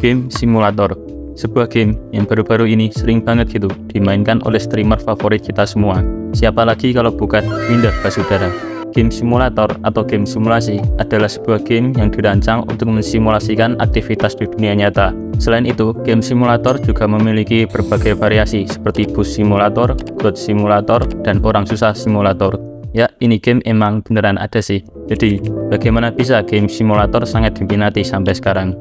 Game Simulator, sebuah game yang baru-baru ini sering banget gitu dimainkan oleh streamer favorit kita semua. Siapa lagi kalau bukan Winda Basudara. Game simulator atau game simulasi adalah sebuah game yang dirancang untuk mensimulasikan aktivitas di dunia nyata. Selain itu, game simulator juga memiliki berbagai variasi seperti bus simulator, god simulator, dan orang susah simulator. Ya, ini game emang beneran ada sih. Jadi, bagaimana bisa game simulator sangat diminati sampai sekarang?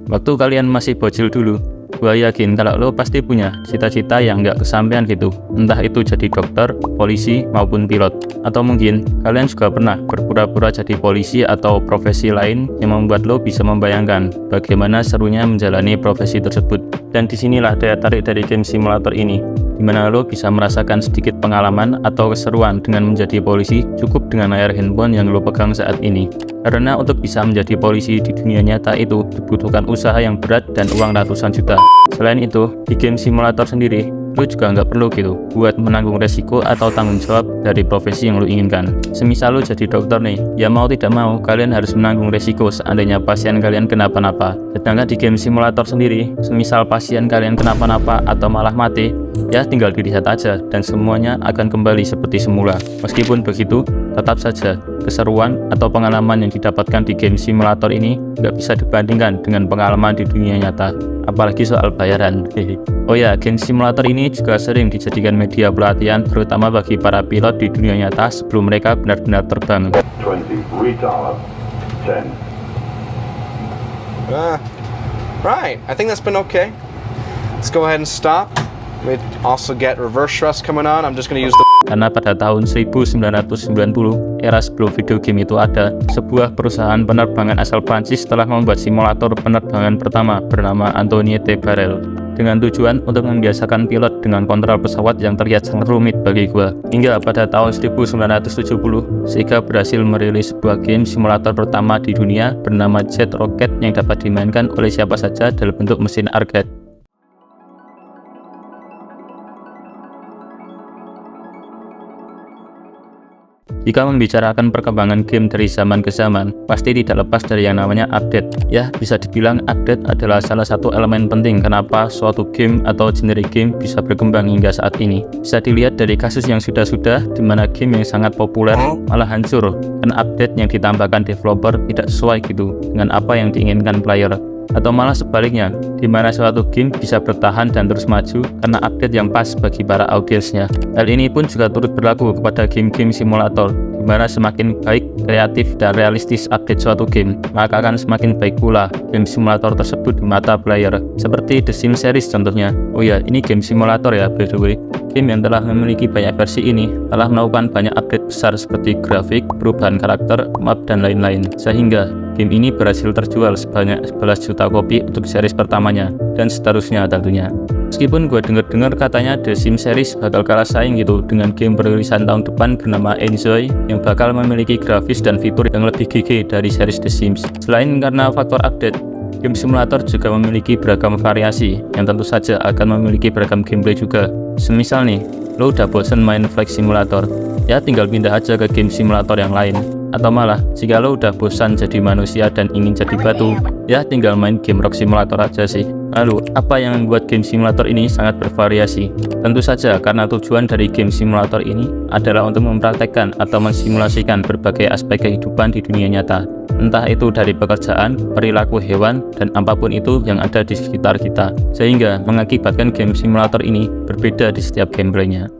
Waktu kalian masih bocil dulu, gua yakin kalau lo pasti punya cita-cita yang nggak kesampaian gitu. Entah itu jadi dokter, polisi, maupun pilot. Atau mungkin kalian juga pernah berpura-pura jadi polisi atau profesi lain yang membuat lo bisa membayangkan bagaimana serunya menjalani profesi tersebut. Dan disinilah daya tarik dari game simulator ini, di mana lo bisa merasakan sedikit pengalaman atau keseruan dengan menjadi polisi cukup dengan layar handphone yang lo pegang saat ini. Karena untuk bisa menjadi polisi di dunia nyata itu dibutuhkan usaha yang berat dan uang ratusan juta. Selain itu, di game simulator sendiri, lo juga nggak perlu gitu buat menanggung resiko atau tanggung jawab dari profesi yang lo inginkan. Semisal lo jadi dokter nih, ya mau tidak mau kalian harus menanggung resiko seandainya pasien kalian kenapa-napa. Sedangkan di game simulator sendiri, semisal pasien kalian kenapa-napa atau malah mati, ya tinggal dilihat aja dan semuanya akan kembali seperti semula. Meskipun begitu, tetap saja keseruan atau pengalaman yang didapatkan di game simulator ini nggak bisa dibandingkan dengan pengalaman di dunia nyata, apalagi soal bayaran. Oh ya, game simulator ini juga sering dijadikan media pelatihan terutama bagi para pilot di dunia nyata sebelum mereka benar-benar terbang. 20, retard, 10. Right, I think that's been okay. Let's go ahead and stop. We also get reverse thrust coming on. I'm just going to use the... Karena pada tahun 1990, era sebelum video game itu ada, sebuah perusahaan penerbangan asal Prancis telah membuat simulator penerbangan pertama bernama Antoine T. Barrel, dengan tujuan untuk membiasakan pilot dengan kontrol pesawat yang terlihat sangat rumit bagi gua. Hingga pada tahun 1970, Sega berhasil merilis sebuah game simulator pertama di dunia bernama Jet Rocket yang dapat dimainkan oleh siapa saja dalam bentuk mesin arcade. Jika membicarakan perkembangan game dari zaman ke zaman, pasti tidak lepas dari yang namanya update. Ya, bisa dibilang update adalah salah satu elemen penting kenapa suatu game atau genre game bisa berkembang hingga saat ini. Bisa dilihat dari kasus yang sudah-sudah, di mana game yang sangat populer malah hancur, karena update yang ditambahkan developer tidak sesuai gitu dengan apa yang diinginkan player. Atau malah sebaliknya, di mana suatu game bisa bertahan dan terus maju karena update yang pas bagi para audiensnya. Hal ini pun juga turut berlaku kepada game-game simulator, di mana semakin baik, kreatif, dan realistis update suatu game, maka akan semakin baik pula game simulator tersebut di mata player. Seperti The Sims series contohnya. Oh ya, ini game simulator ya by the way. Game yang telah memiliki banyak versi ini telah melakukan banyak update besar seperti grafik, perubahan karakter, map, dan lain-lain. Sehingga game ini berhasil terjual sebanyak 11 juta kopi untuk series pertamanya, dan seterusnya tentunya. Meskipun gue denger-dengar katanya The Sims series bakal kalah saing gitu dengan game perilisan tahun depan bernama Enjoy yang bakal memiliki grafis dan fitur yang lebih gigih dari series The Sims. Selain karena faktor update, game simulator juga memiliki beragam variasi yang tentu saja akan memiliki beragam gameplay juga. Semisal nih, lo udah bosen main Flight Simulator, ya tinggal pindah aja ke game simulator yang lain. Atau malah, jika lo udah bosan jadi manusia dan ingin jadi batu, ya tinggal main game Rock Simulator aja sih. Lalu, apa yang membuat game simulator ini sangat bervariasi? Tentu saja karena tujuan dari game simulator ini adalah untuk mempraktekkan atau mensimulasikan berbagai aspek kehidupan di dunia nyata. Entah itu dari pekerjaan, perilaku hewan, dan apapun itu yang ada di sekitar kita. Sehingga mengakibatkan game simulator ini berbeda di setiap gameplaynya.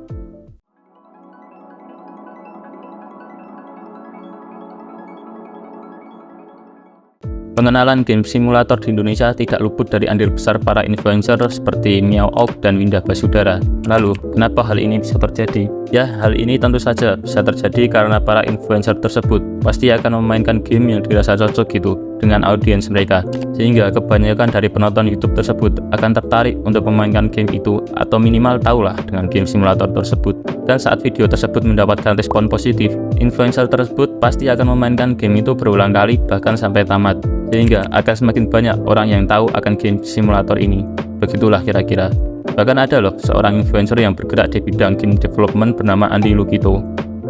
Pengenalan game simulator di Indonesia tidak luput dari andil besar para influencer seperti Miao Auk dan Winda Basudara. Lalu, kenapa hal ini bisa terjadi? Ya, hal ini tentu saja bisa terjadi karena para influencer tersebut pasti akan memainkan game yang dirasa cocok gitu dengan audiens mereka. Sehingga kebanyakan dari penonton YouTube tersebut akan tertarik untuk memainkan game itu atau minimal tahulah dengan game simulator tersebut. Dan saat video tersebut mendapatkan respon positif, influencer tersebut pasti akan memainkan game itu berulang kali bahkan sampai tamat. Sehingga akan semakin banyak orang yang tahu akan game simulator ini. Begitulah kira-kira. Bahkan ada loh seorang influencer yang bergerak di bidang game development bernama Andi Lugito.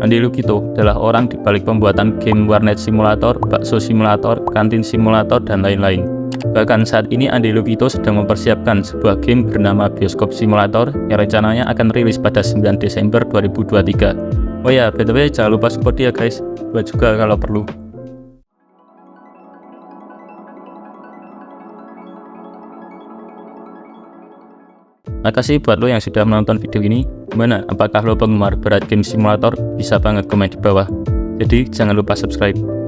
Andy Lukito adalah orang di balik pembuatan game warnet simulator, bakso simulator, kantin simulator, dan lain-lain. Bahkan saat ini Andy Lukito sedang mempersiapkan sebuah game bernama Bioskop Simulator yang rencananya akan rilis pada 9 Desember 2023. Oh ya, btw jangan lupa support dia guys, buat juga kalau perlu. Makasih buat lo yang sudah menonton video ini. Gimana? Apakah lo penggemar berat game simulator? Bisa banget komen di bawah. Jadi jangan lupa subscribe.